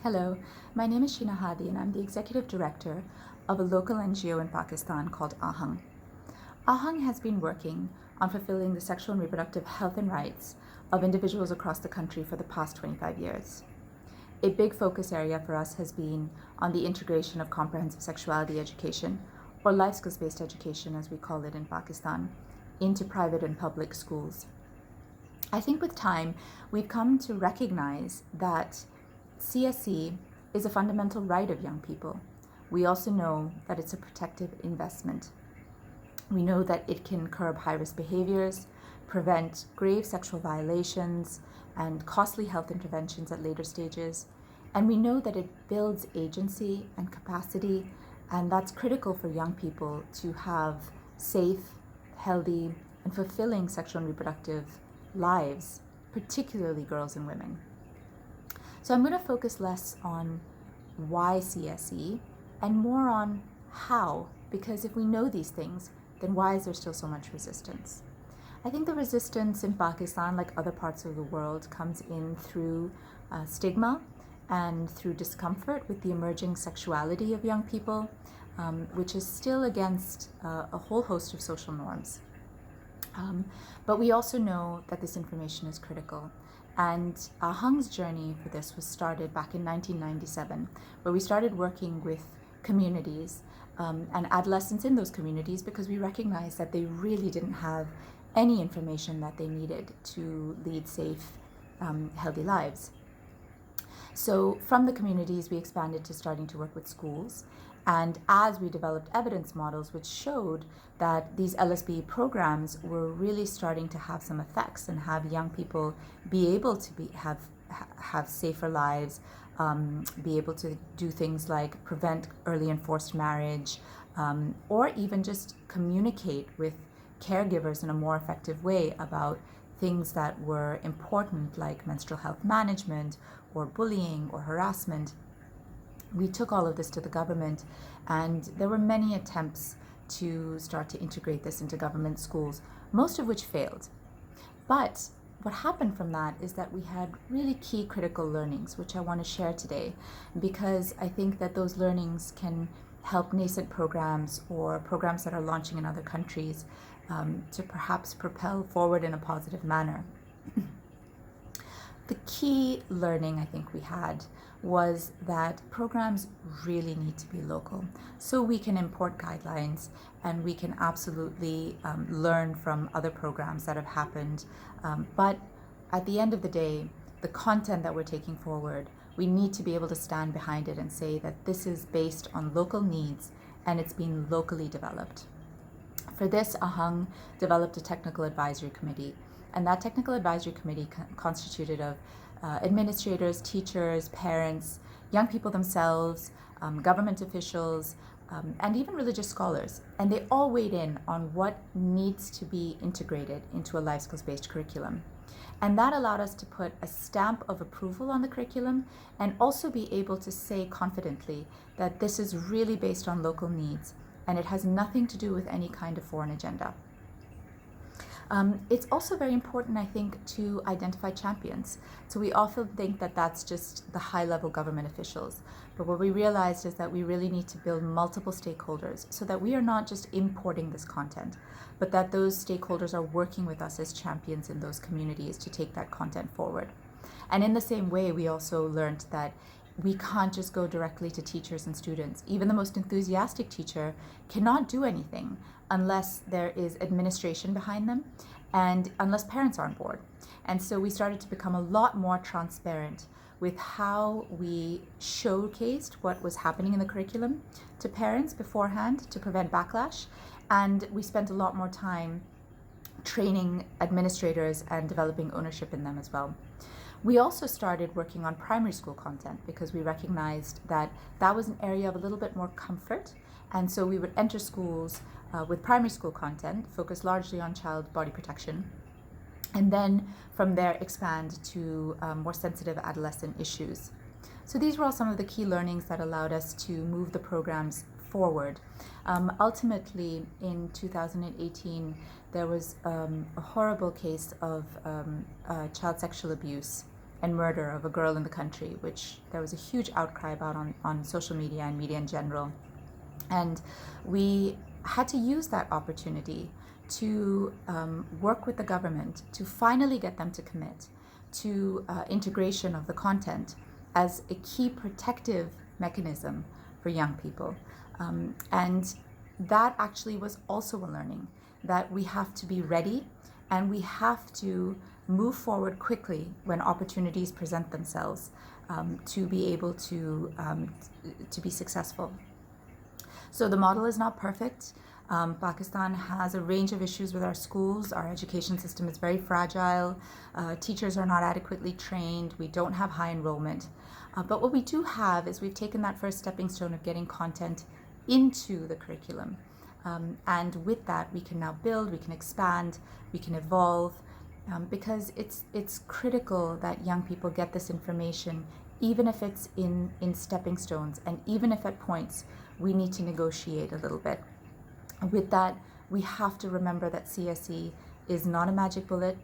Hello, my name is Sheena Hadi and I'm the Executive Director of a local NGO in Pakistan called Aahung. Aahung has been working on fulfilling the sexual and reproductive health and rights of individuals across the country for the past 25 years. A big focus area for us has been on the integration of comprehensive sexuality education, or life skills-based education as we call it in Pakistan, into private and public schools. I think with time, we've come to recognize that CSE is a fundamental right of young people. We also know that it's a protective investment. We know that it can curb high-risk behaviors, prevent grave sexual violations, and costly health interventions at later stages. And we know that it builds agency and capacity, and that's critical for young people to have safe, healthy, and fulfilling sexual and reproductive lives, particularly girls and women. So I'm going to focus less on why CSE and more on how, because if we know these things, then why is there still so much resistance? I think the resistance in Pakistan, like other parts of the world, comes in through stigma and through discomfort with the emerging sexuality of young people, which is still against a whole host of social norms. But we also know that this information is critical. And Aahung's journey for this was started back in 1997, where we started working with communities and adolescents in those communities because we recognized that they really didn't have any information that they needed to lead safe, healthy lives. So from the communities, we expanded to starting to work with schools. And as we developed evidence models which showed that these LSB programs were really starting to have some effects and have young people be able to have safer lives, be able to do things like prevent early and forced marriage, or even just communicate with caregivers in a more effective way about things that were important like menstrual health management or bullying or harassment. We took all of this to the government, and there were many attempts to start to integrate this into government schools, most of which failed. But what happened from that is that we had really key critical learnings, which I want to share today, because I think that those learnings can help nascent programs or programs that are launching in other countries to perhaps propel forward in a positive manner. The key learning I think we had was that programs really need to be local. So we can import guidelines and we can absolutely learn from other programs that have happened. But at the end of the day, the content that we're taking forward, we need to be able to stand behind it and say that this is based on local needs and it's been locally developed. For this, Aahung developed a technical advisory committee. And that technical advisory committee constituted of administrators, teachers, parents, young people themselves, government officials, and even religious scholars. And they all weighed in on what needs to be integrated into a life skills-based curriculum. And that allowed us to put a stamp of approval on the curriculum and also be able to say confidently that this is really based on local needs and it has nothing to do with any kind of foreign agenda. It's also very important, I think, to identify champions. So we often think that that's just the high-level government officials. But what we realized is that we really need to build multiple stakeholders so that we are not just importing this content, but that those stakeholders are working with us as champions in those communities to take that content forward. And in the same way, we also learned that we can't just go directly to teachers and students. Even the most enthusiastic teacher cannot do anything unless there is administration behind them and unless parents are on board. And so we started to become a lot more transparent with how we showcased what was happening in the curriculum to parents beforehand to prevent backlash. And we spent a lot more time training administrators and developing ownership in them as well. We also started working on primary school content because we recognized that that was an area of a little bit more comfort. And so we would enter schools with primary school content, focused largely on child body protection, and then from there expand to more sensitive adolescent issues. So these were all some of the key learnings that allowed us to move the programs forward. Ultimately, in 2018, there was a horrible case of child sexual abuse and murder of a girl in the country, which there was a huge outcry about on social media and media in general. And we had to use that opportunity to work with the government to finally get them to commit to integration of the content as a key protective mechanism for young people. And that actually was also a learning, that we have to be ready and we have to move forward quickly when opportunities present themselves to be able to be successful. So the model is not perfect. Pakistan has a range of issues with our schools. Our education system is very fragile. Teachers are not adequately trained. We don't have high enrollment. But what we do have is we've taken that first stepping stone of getting content into the curriculum. And with that, we can now build, we can expand, we can evolve, because it's critical that young people get this information, even if it's in stepping stones, and even if at points we need to negotiate a little bit. With that, we have to remember that CSE is not a magic bullet.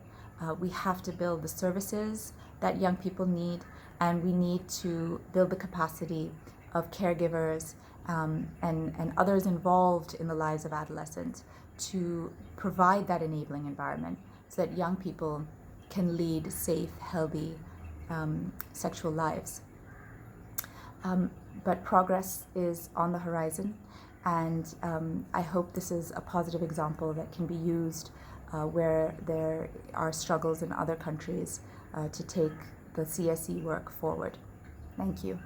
We have to build the services that young people need, and we need to build the capacity of caregivers and others involved in the lives of adolescents to provide that enabling environment so that young people can lead safe, healthy sexual lives. But progress is on the horizon, and I hope this is a positive example that can be used where there are struggles in other countries to take the CSE work forward. Thank you.